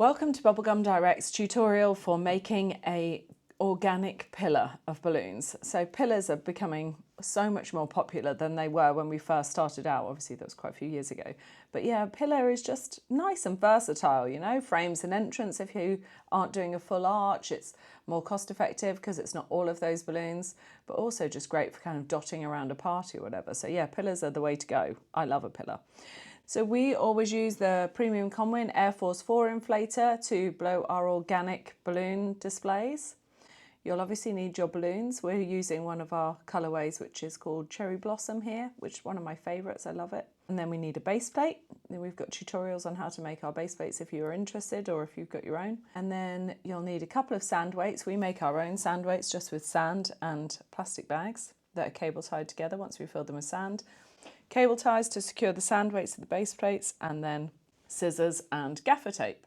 Welcome to Bubblegum Direct's tutorial for making a organic pillar of balloons. So pillars are becoming so much more popular than they were when we first started out. Obviously that was quite a few years ago. But yeah, a pillar is just nice and versatile, you know, frames an entrance if you aren't doing a full arch. It's more cost effective because it's not all of those balloons, but also just great for kind of dotting around a party or whatever. So yeah, pillars are the way to go. I love a pillar. So we always use the Premium Conwin Air Force 4 inflator to blow our organic balloon displays. You'll obviously need your balloons. We're using one of our colourways, which is called Cherry Blossom here, which is one of my favourites. I love it. And then we need a base plate. Then we've got tutorials on how to make our base plates if you are interested or if you've got your own. And then you'll need a couple of sand weights. We make our own sand weights just with sand and plastic bags that are cable tied together once we fill them with sand. Cable ties to secure the sand weights of the base plates, and then scissors and gaffer tape.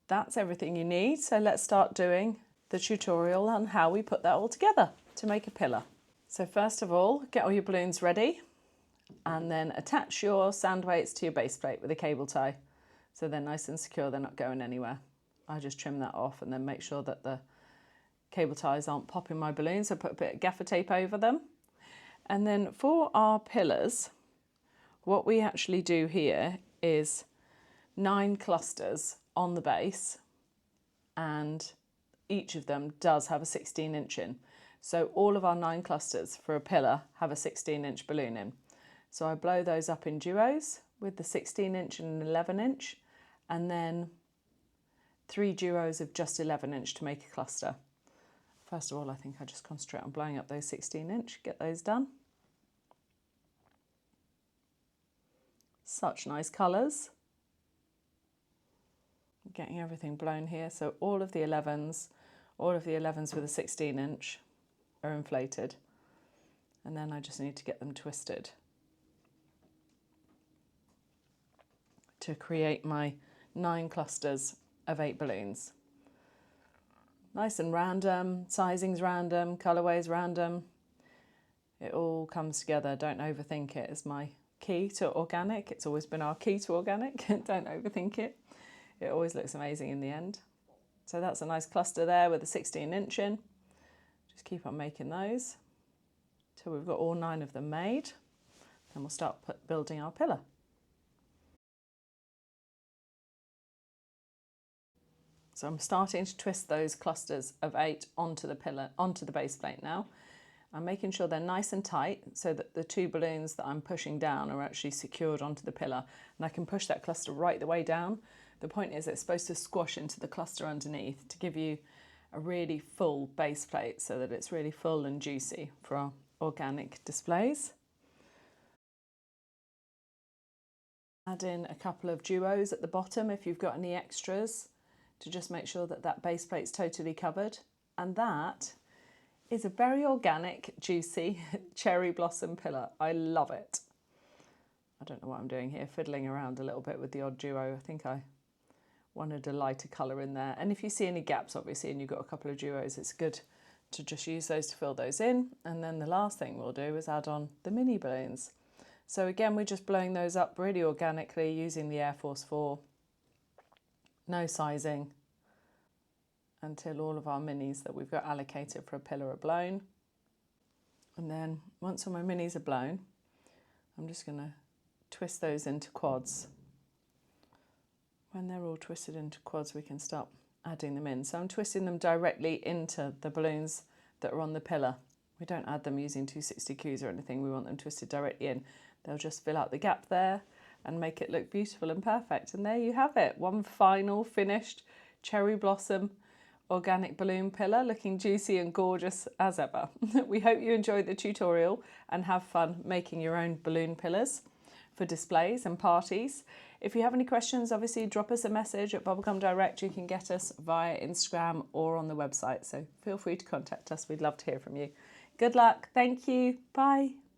That's everything you need. So let's start doing the tutorial on how we put that all together to make a pillar. So first of all, get all your balloons ready and then attach your sand weights to your base plate with a cable tie. So they're nice and secure, they're not going anywhere. I just trim that off and then make sure that the cable ties aren't popping my balloons. So put a bit of gaffer tape over them. And then for our pillars, what we actually do here is 9 clusters on the base, and each of them does have a 16-inch in. So all of our 9 clusters for a pillar have a 16-inch balloon in. So I blow those up in duos with the 16-inch and an 11-inch, and then 3 duos of just 11-inch to make a cluster. First of all, I think I just concentrate on blowing up those 16-inch, get those done. Such nice colours. Getting everything blown here. So all of the 11s with a 16-inch are inflated. And then I just need to get them twisted to create my 9 clusters of 8 balloons. Nice and random, sizing's random, colourway's random. It all comes together. Don't overthink it is my key to organic. It's always been our key to organic. Don't overthink it. It always looks amazing in the end. So that's a nice cluster there with a 16-inch in. Just keep on making those till we've got all 9 of them made. And we'll start building our pillar. So I'm starting to twist those clusters of 8 onto the pillar, onto the base plate now. I'm making sure they're nice and tight so that the 2 balloons that I'm pushing down are actually secured onto the pillar. And I can push that cluster right the way down. The point is it's supposed to squash into the cluster underneath to give you a really full base plate so that it's really full and juicy for our organic displays. Add in a couple of duos at the bottom if you've got any extras to just make sure that that base plate's totally covered. And that is a very organic, juicy cherry blossom pillar. I love it. I don't know what I'm doing here, fiddling around a little bit with the odd duo. I think I wanted a lighter colour in there. And if you see any gaps, obviously, and you've got a couple of duos, it's good to just use those to fill those in. And then the last thing we'll do is add on the mini balloons. So again, we're just blowing those up really organically using the Air Force 4. No sizing until all of our minis that we've got allocated for a pillar are blown. And then once all my minis are blown, I'm just going to twist those into quads. When they're all twisted into quads, we can start adding them in. So I'm twisting them directly into the balloons that are on the pillar. We don't add them using 260Qs or anything. We want them twisted directly in. They'll just fill out the gap there and make it look beautiful and perfect. And there you have it. One final finished cherry blossom organic balloon pillar, looking juicy and gorgeous as ever. We hope you enjoyed the tutorial and have fun making your own balloon pillars for displays and parties. If you have any questions, obviously drop us a message at Bubblegum Direct. You can get us via Instagram or on the website. So feel free to contact us. We'd love to hear from you. Good luck. Thank you. Bye.